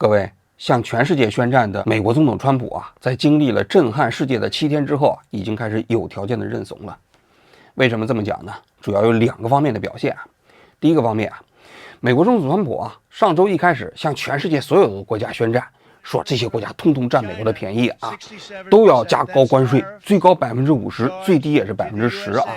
各位，向全世界宣战的美国总统川普啊，在经历了震撼世界的7天之后啊，已经开始有条件的认怂了。为什么这么讲呢？主要有2个方面的表现啊。第一个方面啊，美国总统川普啊，上周一开始向全世界所有的国家宣战，说这些国家通通占美国的便宜啊，都要加高关税，最高50%，最低也是10%啊。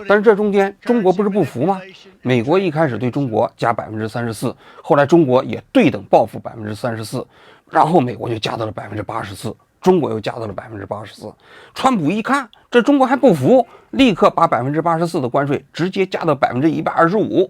但是这中间中国不是不服吗？美国一开始对中国加34%，后来中国也对等报复34%，然后美国就加到了84%，中国又加到了84%。川普一看这中国还不服，立刻把84%的关税直接加到125%。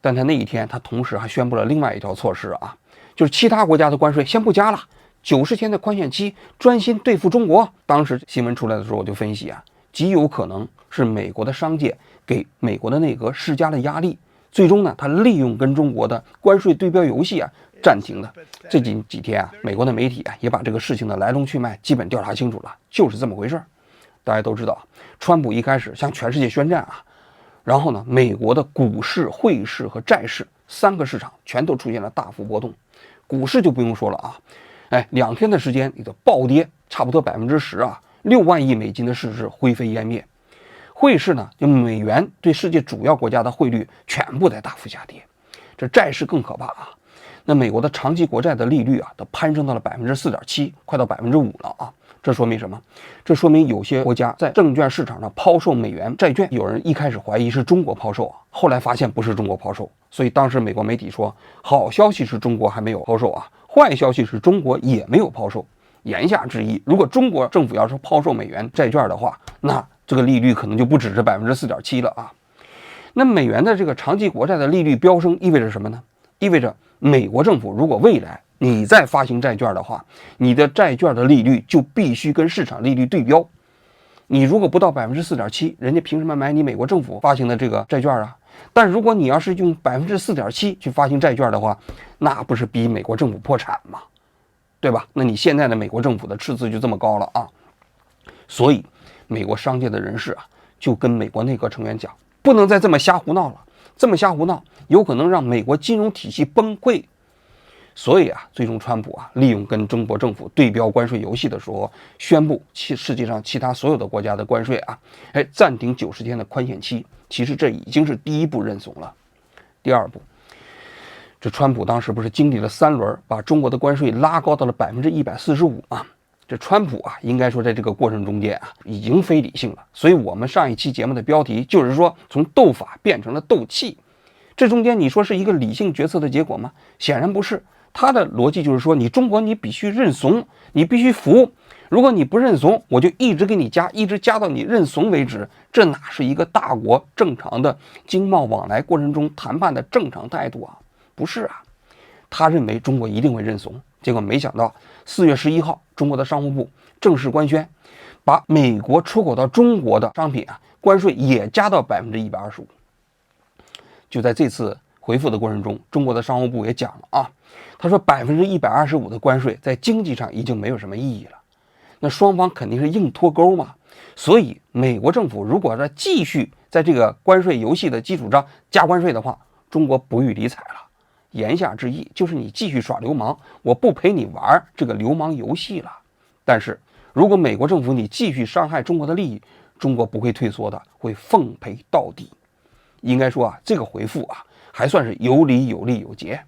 但他那一天他同时还宣布了另外一条措施啊，就是其他国家的关税先不加了，90天的宽限期专心对付中国。当时新闻出来的时候我就分析啊，极有可能是美国的商界给美国的内阁施加了压力，最终呢他利用跟中国的关税对标游戏啊暂停的。这几天啊，美国的媒体啊也把这个事情的来龙去脉基本调查清楚了，就是这么回事。大家都知道，川普一开始向全世界宣战啊，然后呢，美国的股市、汇市和债市3个市场全都出现了大幅波动。股市就不用说了啊，2天的时间里头暴跌差不多10%啊，6万亿美金的市值灰飞烟灭。汇市呢，就美元对世界主要国家的汇率全部在大幅下跌。这债市更可怕啊，那美国的长期国债的利率啊，都攀升到了4.7%，快到5%了啊。这说明什么？这说明有些国家在证券市场上抛售美元债券，有人一开始怀疑是中国抛售啊，后来发现不是中国抛售，所以当时美国媒体说，好消息是中国还没有抛售啊，坏消息是中国也没有抛售。言下之意，如果中国政府要是抛售美元债券的话，那这个利率可能就不只是4.7%了啊。那美元的这个长期国债的利率飙升意味着什么呢？意味着美国政府如果未来你再发行债券的话，你的债券的利率就必须跟市场利率对标。你如果不到4.7%，人家凭什么买你美国政府发行的这个债券啊？但如果你要是用4.7%去发行债券的话，那不是逼美国政府破产吗？对吧？那你现在的美国政府的赤字就这么高了啊！所以美国商界的人士啊，就跟美国内阁成员讲，不能再这么瞎胡闹了，这么瞎胡闹有可能让美国金融体系崩溃。所以啊，最终川普啊，利用跟中国政府对标关税游戏的时候，宣布世界上其他所有的国家的关税啊，暂停90天的宽限期。其实这已经是第一步认怂了。第二步，这川普当时不是经历了3轮，把中国的关税拉高到了145%啊。这川普啊，应该说在这个过程中间啊，已经非理性了。所以我们上一期节目的标题就是说，从斗法变成了斗气。这中间你说是一个理性决策的结果吗？显然不是。他的逻辑就是说，你中国你必须认怂，你必须服。如果你不认怂，我就一直给你加，一直加到你认怂为止。这哪是一个大国正常的经贸往来过程中谈判的正常态度啊？不是啊。他认为中国一定会认怂，结果没想到4月11号，中国的商务部正式官宣，把美国出口到中国的商品啊，关税也加到125%。就在这次回复的过程中，中国的商务部也讲了啊，他说125%的关税在经济上已经没有什么意义了，那双方肯定是硬脱钩嘛。所以美国政府如果要继续在这个关税游戏的基础上加关税的话，中国不予理睬了。言下之意就是你继续耍流氓，我不陪你玩这个流氓游戏了。但是如果美国政府你继续伤害中国的利益，中国不会退缩的，会奉陪到底。应该说啊，这个回复啊还算是有理有利有节。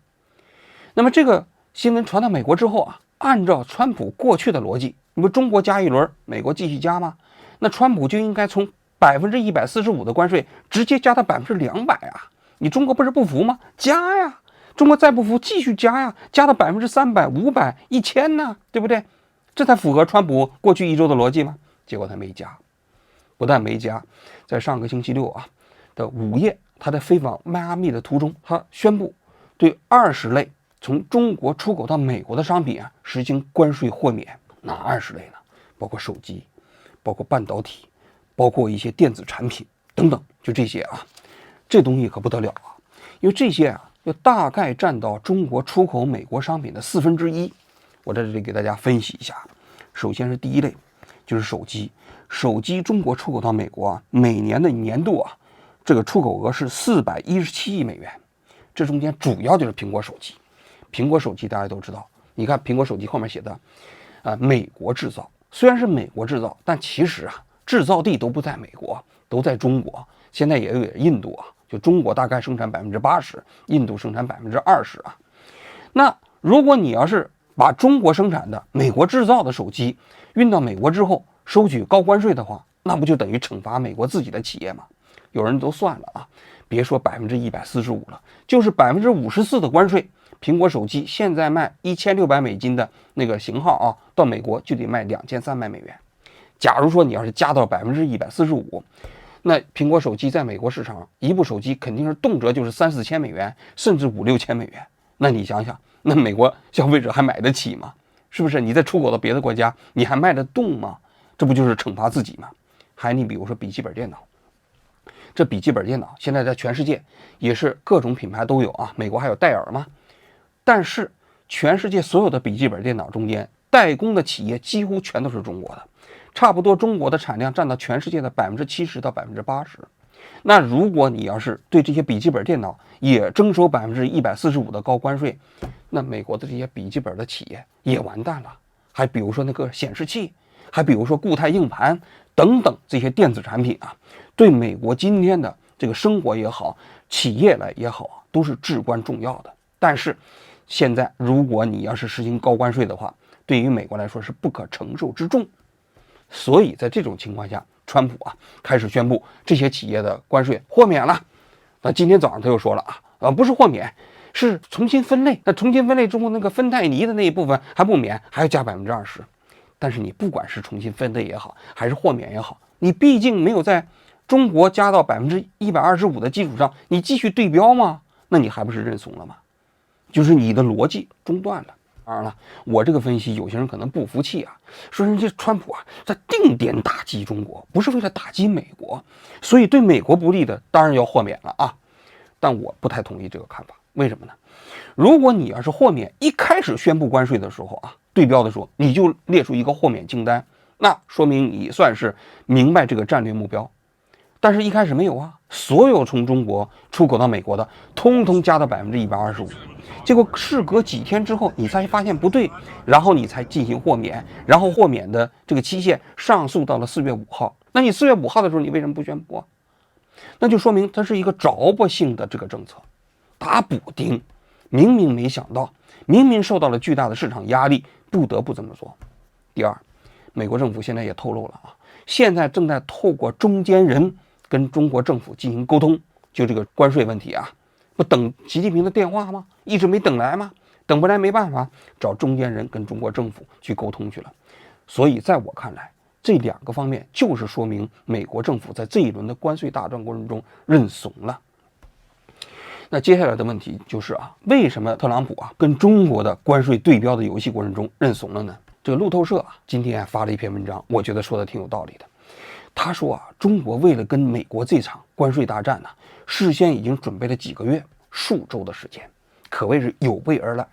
那么这个新闻传到美国之后啊，按照川普过去的逻辑，你不中国加一轮，美国继续加吗？那川普就应该从145%的关税直接加到200%啊！你中国不是不服吗？加呀！中国再不服继续加呀，加到300%、500%、1000呢，对不对？这才符合川普过去1周的逻辑吗？结果他没加，不但没加，在上个星期六啊的午夜，他在飞往迈阿密的途中，他宣布对20类从中国出口到美国的商品啊实行关税豁免。哪20类呢？包括手机，包括半导体，包括一些电子产品等等，就这些啊。这东西可不得了啊，因为这些啊就大概占到中国出口美国商品的1/4。我在这里给大家分析一下。首先是第一类，就是手机。手机中国出口到美国啊，每年的年度啊，这个出口额是417亿美元。这中间主要就是苹果手机，苹果手机大家都知道，你看苹果手机后面写的美国制造，虽然是美国制造，但其实制造地都不在美国，都在中国，现在也有印度就中国大概生产80%，印度生产20%那如果你要是把中国生产的美国制造的手机运到美国之后收取高关税的话，那不就等于惩罚美国自己的企业吗？有人都算了别说145%了，就是54%的关税，苹果手机现在卖$1600的那个型号到美国就得卖$2300。假如说你要是加到145%，那苹果手机在美国市场一部手机肯定是动辄就是3、4千美元，甚至5、6千美元。那你想想，那美国消费者还买得起吗？是不是？你再出口到别的国家，你还卖得动吗？这不就是惩罚自己吗？还你比如说笔记本电脑，这笔记本电脑现在在全世界也是各种品牌都有美国还有戴尔嘛。但是全世界所有的笔记本电脑中间，代工的企业几乎全都是中国的，差不多中国的产量占到全世界的70%到80%。那如果你要是对这些笔记本电脑也征收145%的高关税，那美国的这些笔记本的企业也完蛋了。还比如说那个显示器，还比如说固态硬盘等等这些电子产品对美国今天的这个生活也好，企业来也好都是至关重要的。但是现在如果你要是实行高关税的话，对于美国来说是不可承受之重。所以在这种情况下，川普开始宣布这些企业的关税豁免了。那今天早上他又说了不是豁免，是重新分类。那重新分类之后，那个芬太尼的那一部分还不免，还要加20%。但是你不管是重新分类也好，还是豁免也好，你毕竟没有在中国加到125%的基础上，你继续对标吗？那你还不是认怂了吗？就是你的逻辑中断了。当然了，我这个分析有些人可能不服气说人家川普在定点打击中国，不是为了打击美国，所以对美国不利的当然要豁免了但我不太同意这个看法。为什么呢？如果你要是豁免一开始宣布关税的时候对标的时候你就列出一个豁免清单，那说明你算是明白这个战略目标。但是一开始没有所有从中国出口到美国的通通加到125%，结果事隔几天之后你才发现不对，然后你才进行豁免，然后豁免的这个期限上诉到了4月5号。那你4月5号的时候你为什么不宣布那就说明它是一个着不性的这个政策，打补丁，明明没想到，明明受到了巨大的市场压力，不得不这么做。第二，美国政府现在也透露了现在正在透过中间人跟中国政府进行沟通，就这个关税问题不等习近平的电话吗？一直没等来吗？等不来没办法，找中间人跟中国政府去沟通去了。所以在我看来，这两个方面就是说明美国政府在这一轮的关税大战过程中认怂了。那接下来的问题就是为什么特朗普跟中国的关税对标的游戏过程中认怂了呢？这个路透社今天发了一篇文章，我觉得说的挺有道理的。他说中国为了跟美国这场关税大战事先已经准备了几个月、数周的时间，可谓是有备而来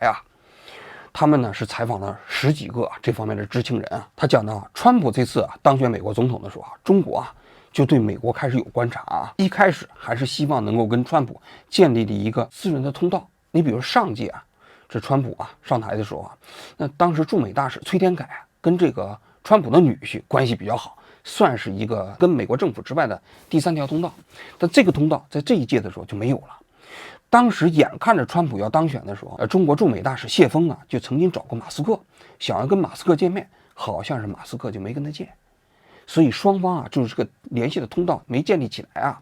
他们呢是采访了10几个这方面的知情人他讲到川普这次当选美国总统的时候中国就对美国开始有观察一开始还是希望能够跟川普建立的一个私人的通道。你比如上届这川普上台的时候那当时驻美大使崔天凯跟这个川普的女婿关系比较好，算是一个跟美国政府之外的第3条通道。但这个通道在这一届的时候就没有了。当时眼看着川普要当选的时候中国驻美大使谢峰就曾经找过马斯克，想要跟马斯克见面，好像是马斯克就没跟他见，所以双方就是这个联系的通道没建立起来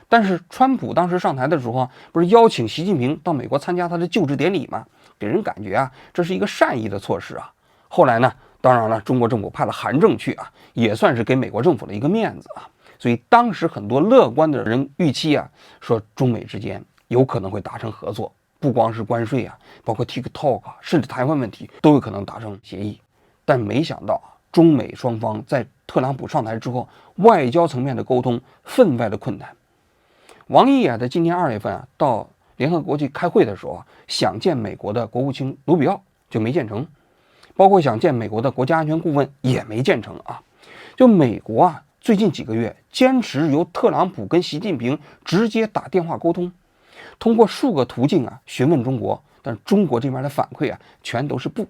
但是川普当时上台的时候不是邀请习近平到美国参加他的就职典礼吗？给人感觉这是一个善意的措施后来呢，当然了，中国政府派了韩正去也算是给美国政府的一个面子所以当时很多乐观的人预期说中美之间有可能会达成合作，不光是关税包括 TikTok 甚至台湾问题都有可能达成协议。但没想到中美双方在特朗普上台之后，外交层面的沟通分外的困难。王毅在今年2月份到联合国去开会的时候想见美国的国务卿卢比奥就没见成，包括想见美国的国家安全顾问也没见成就美国最近几个月坚持由特朗普跟习近平直接打电话沟通，通过数个途径询问中国，但是中国这边的反馈全都是不。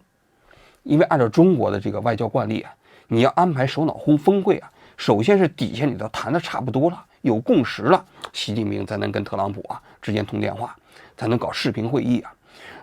因为按照中国的这个外交惯例你要安排首脑峰会首先是底下你都谈的差不多了，有共识了，习近平才能跟特朗普之间通电话，才能搞视频会议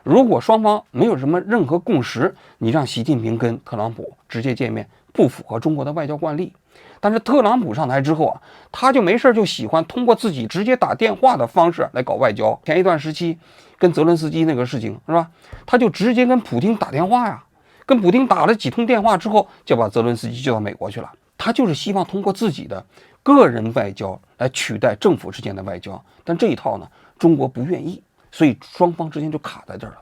如果双方没有什么任何共识，你让习近平跟特朗普直接见面，不符合中国的外交惯例。但是特朗普上台之后他就没事就喜欢通过自己直接打电话的方式来搞外交。前一段时期跟泽伦斯基那个事情是吧，他就直接跟普京打电话跟普京打了几通电话之后，就把泽伦斯基叫到美国去了。他就是希望通过自己的个人外交来取代政府之间的外交，但这一套呢，中国不愿意，所以双方之间就卡在这儿了。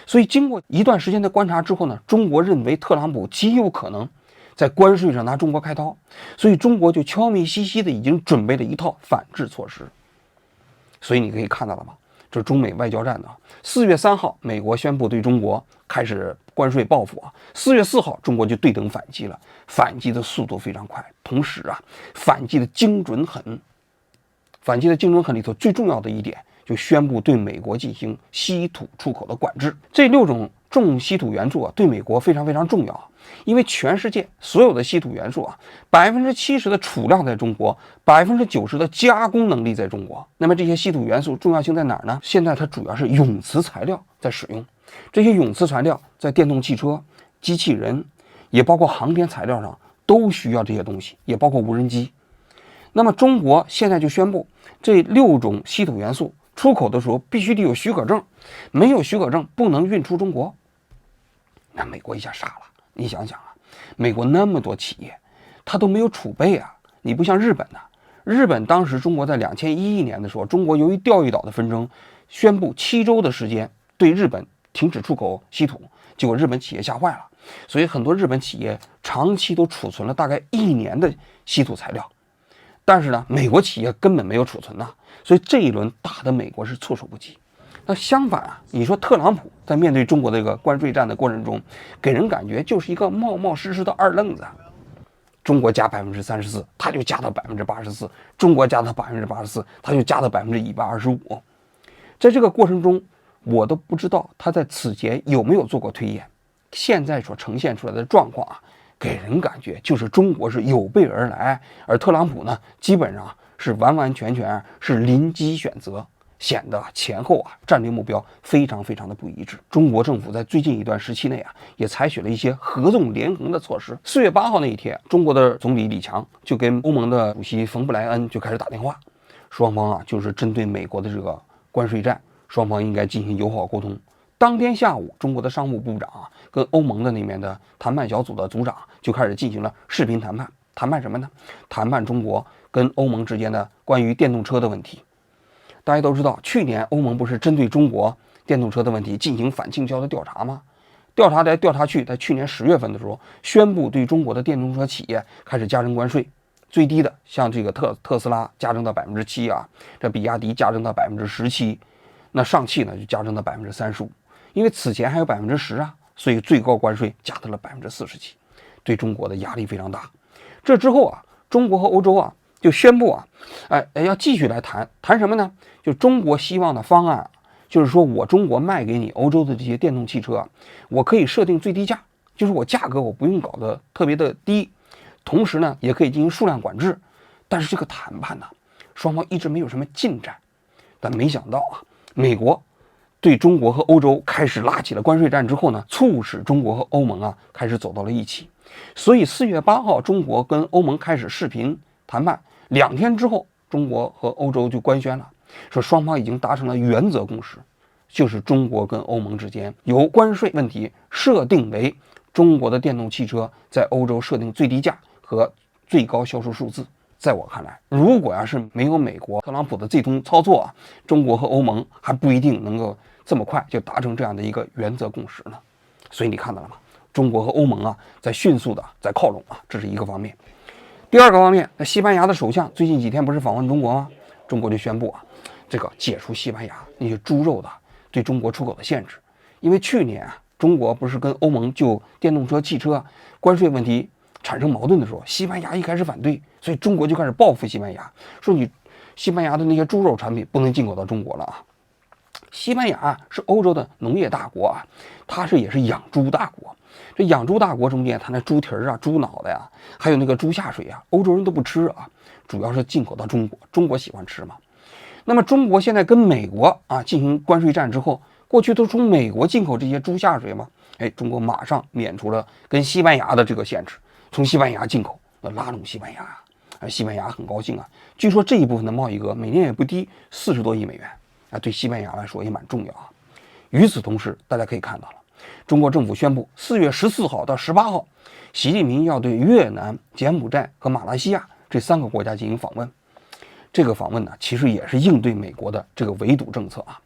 所以经过一段时间的观察之后呢，中国认为特朗普极有可能在关税上拿中国开刀，所以中国就悄咪兮兮的已经准备了一套反制措施。所以你可以看到了吗？这中美外交战4月3号，美国宣布对中国开始关税报复4月4号，中国就对等反击了，反击的速度非常快，同时反击的精准狠。反击的精准狠里头最重要的一点，就宣布对美国进行稀土出口的管制。这6种重稀土元素对美国非常非常重要，因为全世界所有的稀土元素70%的储量在中国，90%的加工能力在中国。那么这些稀土元素重要性在哪儿呢？现在它主要是永磁材料在使用，这些永磁材料在电动汽车、机器人，也包括航天材料上都需要这些东西，也包括无人机。那么中国现在就宣布，这6种稀土元素出口的时候必须得有许可证，没有许可证不能运出中国。那美国一下傻了，你想想美国那么多企业，它都没有储备你不像日本日本当时中国在2011年的时候，中国由于钓鱼岛的纷争，宣布7周的时间对日本停止出口稀土，结果日本企业吓坏了，所以很多日本企业长期都储存了大概1年的稀土材料。但是呢，美国企业根本没有储存所以这一轮打的美国是措手不及。那相反你说特朗普在面对中国这个关税战的过程中，给人感觉就是一个冒冒失失的二愣子。中国加34%，他就加到84%；中国加到84%，他就加到125%。在这个过程中，我都不知道他在此前有没有做过推演。现在所呈现出来的状况给人感觉就是中国是有备而来，而特朗普呢，基本上是完完全全是临机选择，显得前后战略目标非常非常的不一致。中国政府在最近一段时期内也采取了一些合纵连横的措施。4月8号那一天，中国的总理李强就跟欧盟的主席冯布莱恩就开始打电话，双方就是针对美国的这个关税战，双方应该进行友好沟通。当天下午，中国的商务部长跟欧盟的那边的谈判小组的组长就开始进行了视频谈判。谈判什么呢？谈判中国跟欧盟之间的关于电动车的问题。大家都知道，去年欧盟不是针对中国电动车的问题进行反倾销的调查吗？调查来调查去，在去年10月份的时候，宣布对中国的电动车企业开始加征关税，最低的像这个特斯拉加征到7%这比亚迪加征到17%，那上汽呢就加征到35%。因为此前还有10%所以最高关税加到了47%，对中国的压力非常大。这之后中国和欧洲就宣布要继续来谈什么呢？就中国希望的方案就是说我中国卖给你欧洲的这些电动汽车我可以设定最低价，就是我价格我不用搞得特别的低，同时呢也可以进行数量管制。但是这个谈判双方一直没有什么进展。但没想到美国对中国和欧洲开始拉起了关税战之后呢，促使中国和欧盟开始走到了一起。所以4月8号，中国跟欧盟开始视频谈判，2天之后，中国和欧洲就官宣了，说双方已经达成了原则共识，就是中国跟欧盟之间由关税问题设定为中国的电动汽车在欧洲设定最低价和最高销售数字。在我看来，如果要是没有美国特朗普的这通操作中国和欧盟还不一定能够这么快就达成这样的一个原则共识呢。所以你看到了吗？中国和欧盟在迅速的在靠拢这是一个方面。第二个方面，那西班牙的首相最近几天不是访问中国吗？中国就宣布这个解除西班牙那些猪肉的对中国出口的限制。因为去年中国不是跟欧盟就电动车、汽车关税问题产生矛盾的时候，西班牙一开始反对，所以中国就开始报复西班牙，说你西班牙的那些猪肉产品不能进口到中国了西班牙是欧洲的农业大国啊，它也是养猪大国。这养猪大国中间，它那猪蹄啊、猪脑袋呀，还有那个猪下水啊，欧洲人都不吃啊，主要是进口到中国，中国喜欢吃嘛。那么中国现在跟美国啊进行关税战之后，过去都从美国进口这些猪下水嘛，中国马上免除了跟西班牙的这个限制，从西班牙进口，拉拢西班牙，西班牙很高兴啊。据说这一部分的贸易额每年也不低40多亿美元啊，对西班牙来说也蛮重要啊。与此同时，大家可以看到了，中国政府宣布4月14号到18号，习近平要对越南、柬埔寨和马来西亚这3个国家进行访问。这个访问呢，其实也是应对美国的这个围堵政策啊。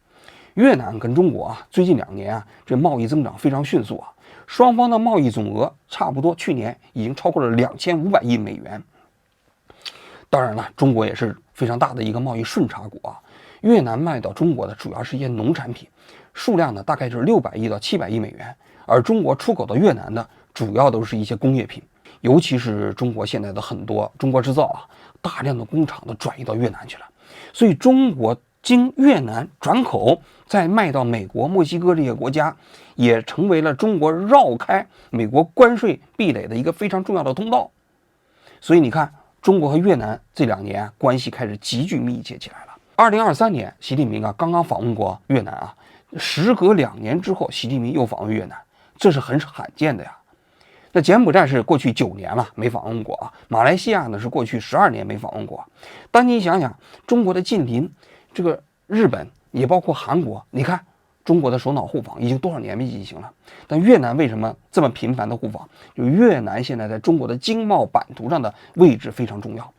越南跟中国啊，最近2年啊，这贸易增长非常迅速啊，双方的贸易总额差不多去年已经超过了2500亿美元。当然了，中国也是非常大的一个贸易顺差国啊。越南卖到中国的主要是一些农产品，数量呢大概是600亿到700亿美元，而中国出口到越南的主要都是一些工业品，尤其是中国现在的很多中国制造啊，大量的工厂都转移到越南去了，所以中国经越南转口再卖到美国、墨西哥这些国家，也成为了中国绕开美国关税壁垒的一个非常重要的通道。所以你看，中国和越南这2年关系开始急剧密切起来了。2023年，习近平刚刚访问过越南啊，时隔2年之后，习近平又访问越南，这是很罕见的呀。那柬埔寨是过去9年了没访问过啊，马来西亚呢是过去12年没访问过。但你想想，中国的近邻，这个日本也包括韩国，你看中国的首脑互访已经多少年没进行了，但越南为什么这么频繁的互访？就越南现在在中国的经贸版图上的位置非常重要。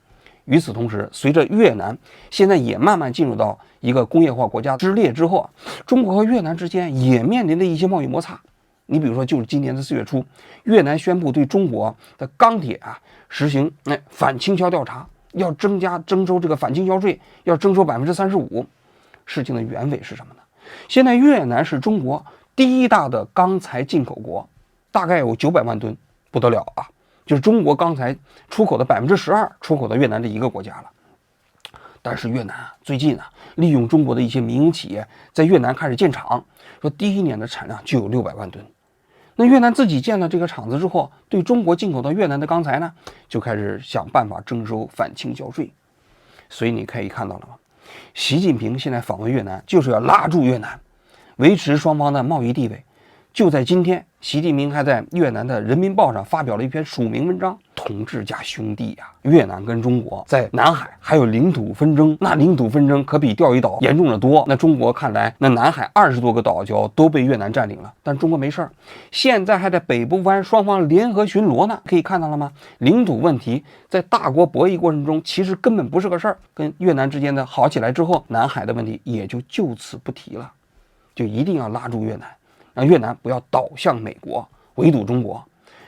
与此同时，随着越南现在也慢慢进入到一个工业化国家之列之后啊，中国和越南之间也面临的一些贸易摩擦。你比如说，就是今年的4月初，越南宣布对中国的钢铁啊实行反倾销调查，要征收这个反倾销税，要征收35%。事情的原委是什么呢？现在越南是中国第1大的钢材进口国，大概有900万吨，不得了啊！就是中国钢材出口的12%出口到越南这一个国家了。但是越南最近利用中国的一些民营企业在越南开始建厂，说第1年的产量就有600万吨。那越南自己建了这个厂子之后，对中国进口到越南的钢材呢，就开始想办法征收反倾销税。所以你可以看到了吗？习近平现在访问越南，就是要拉住越南，维持双方的贸易地位。就在今天，习近平还在越南的人民报上发表了一篇署名文章，同志加兄弟啊！越南跟中国在南海还有领土纷争，那领土纷争可比钓鱼岛严重的多。那中国看来，那南海20多个岛礁都被越南占领了，但中国没事儿，现在还在北部湾双方联合巡逻呢。可以看到了吗？领土问题在大国博弈过程中其实根本不是个事儿。跟越南之间的好起来之后，南海的问题也就此不提了，就一定要拉住越南。让越南不要倒向美国，围堵中国，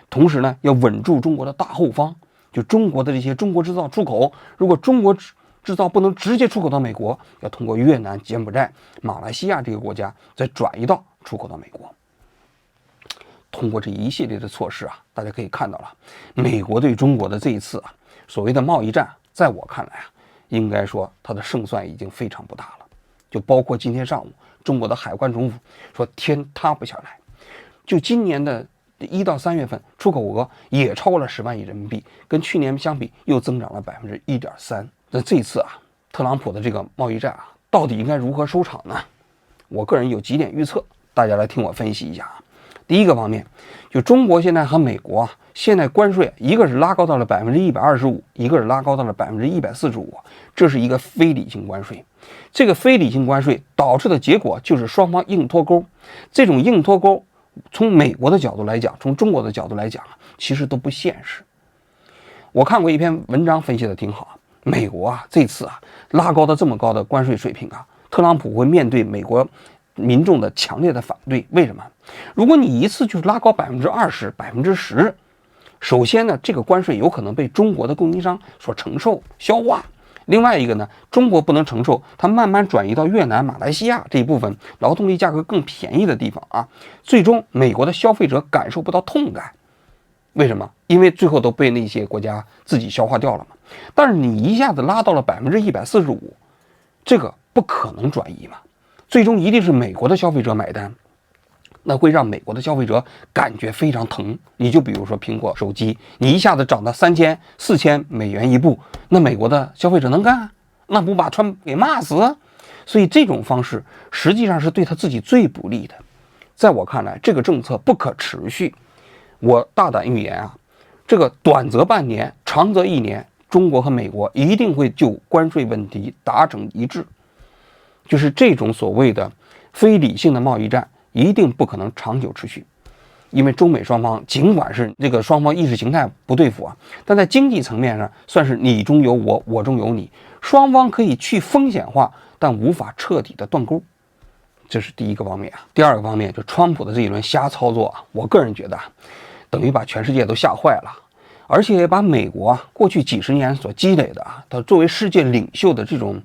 同时呢，要稳住中国的大后方，就中国的这些中国制造出口，如果中国制造不能直接出口到美国，要通过越南、柬埔寨、马来西亚这个国家再转移到出口到美国。通过这一系列的措施啊，大家可以看到了，美国对中国的这一次所谓的贸易战，在我看来应该说它的胜算已经非常不大了。就包括今天上午，中国的海关总署说天塌不下来，就今年的1到3月份出口额也超过了10万亿人民币，跟去年相比又增长了1.3%。那这次特朗普的这个贸易战到底应该如何收场呢？我个人有几点预测，大家来听我分析一下。第一个方面，就中国现在和美国现在关税，一个是拉高到了125%，一个是拉高到了145%，这是一个非理性关税。这个非理性关税导致的结果就是双方硬脱钩。这种硬脱钩，从美国的角度来讲，从中国的角度来讲，其实都不现实。我看过一篇文章分析的挺好，美国这次拉高到这么高的关税水平特朗普会面对美国民众的强烈的反对。为什么？如果你一次就拉高20%、10%，首先呢，这个关税有可能被中国的供应商所承受消化。另外一个呢，中国不能承受，它慢慢转移到越南、马来西亚这一部分劳动力价格更便宜的地方最终美国的消费者感受不到痛感。为什么？因为最后都被那些国家自己消化掉了嘛。但是你一下子拉到了145%，这个不可能转移嘛。最终一定是美国的消费者买单，那会让美国的消费者感觉非常疼。你就比如说苹果手机，你一下子涨到3000、4000美元一部，那美国的消费者能干？那不把川普给骂死？所以这种方式实际上是对他自己最不利的。在我看来，这个政策不可持续。我大胆预言啊，这个短则半年，长则1年，中国和美国一定会就关税问题达成一致。就是这种所谓的非理性的贸易战，一定不可能长久持续。因为中美双方尽管是这个双方意识形态不对付啊，但在经济层面上算是你中有我，我中有你，双方可以去风险化，但无法彻底的断钩。这是第一个方面啊。第二个方面，就川普的这一轮瞎操作啊，我个人觉得等于把全世界都吓坏了，而且把美国过去几十年所积累的他作为世界领袖的这种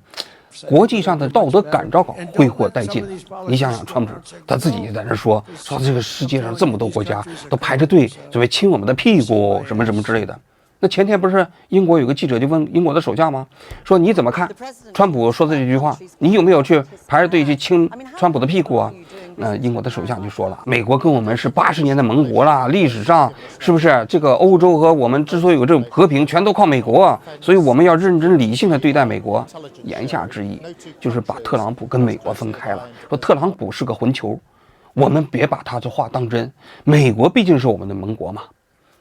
国际上的道德感召稿挥霍殆尽。你想想，川普他自己也在那说这个世界上这么多国家都排着队准备亲我们的屁股什么什么之类的。那前天不是英国有个记者就问英国的首相吗？说你怎么看川普说的这句话？你有没有去排着队去亲川普的屁股啊？英国的首相就说了，美国跟我们是80年的盟国了，历史上是不是这个欧洲和我们之所以有这种和平，全都靠美国，所以我们要认真理性的对待美国。言下之意就是把特朗普跟美国分开了，说特朗普是个混球，我们别把他这话当真。美国毕竟是我们的盟国嘛。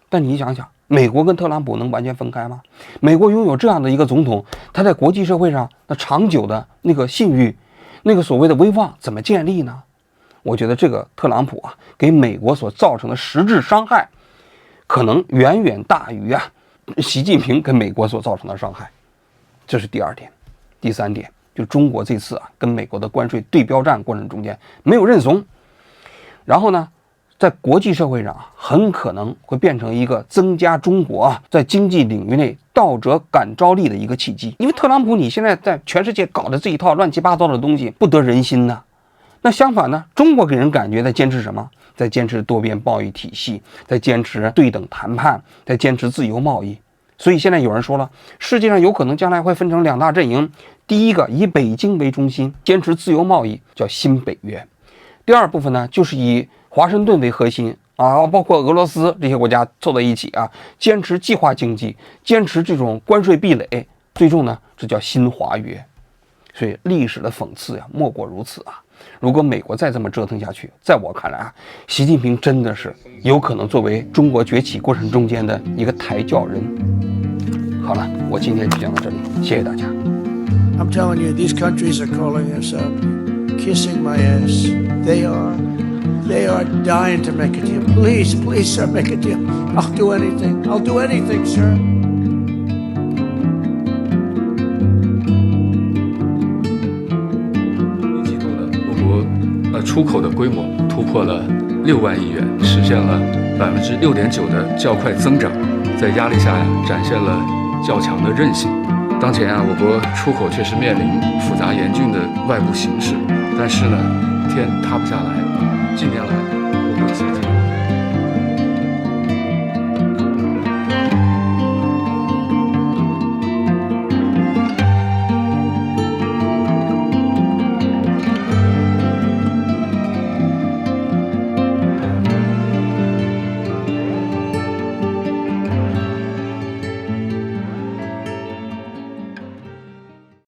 但你想想，美国跟特朗普能完全分开吗？美国拥有这样的一个总统，他在国际社会上那长久的那个信誉，那个所谓的威望怎么建立呢？我觉得这个特朗普给美国所造成的实质伤害，可能远远大于习近平给美国所造成的伤害。这是第二点。第三点，就中国这次跟美国的关税对标战过程中间没有认怂，然后呢，在国际社会上很可能会变成一个增加中国在经济领域内道德感召力的一个契机。因为特朗普你现在在全世界搞的这一套乱七八糟的东西不得人心呢。那相反呢，中国给人感觉在坚持什么？在坚持多边贸易体系，在坚持对等谈判，在坚持自由贸易。所以现在有人说了，世界上有可能将来会分成2大阵营。第一个以北京为中心，坚持自由贸易，叫新北约。第二部分呢，就是以华盛顿为核心包括俄罗斯这些国家凑在一起坚持计划经济，坚持这种关税壁垒，最终呢，这叫新华约。所以历史的讽刺莫过如此如果美国再这么折腾下去，在我看来习近平真的是有可能作为中国崛起过程中间的一个抬轿人。好了，我今天就讲到这里，谢谢大家。I'm telling you, these countries are calling us up, kissing my ass. They are dying to make a deal. Please, sir, make a deal. I'll do anything, sir. 出口的规模突破了6万亿元，实现了6.9%的较快增长，在压力下展现了较强的韧性。当前我国出口确实面临复杂严峻的外部形势，但是呢，天塌不下来。近年来，我国经济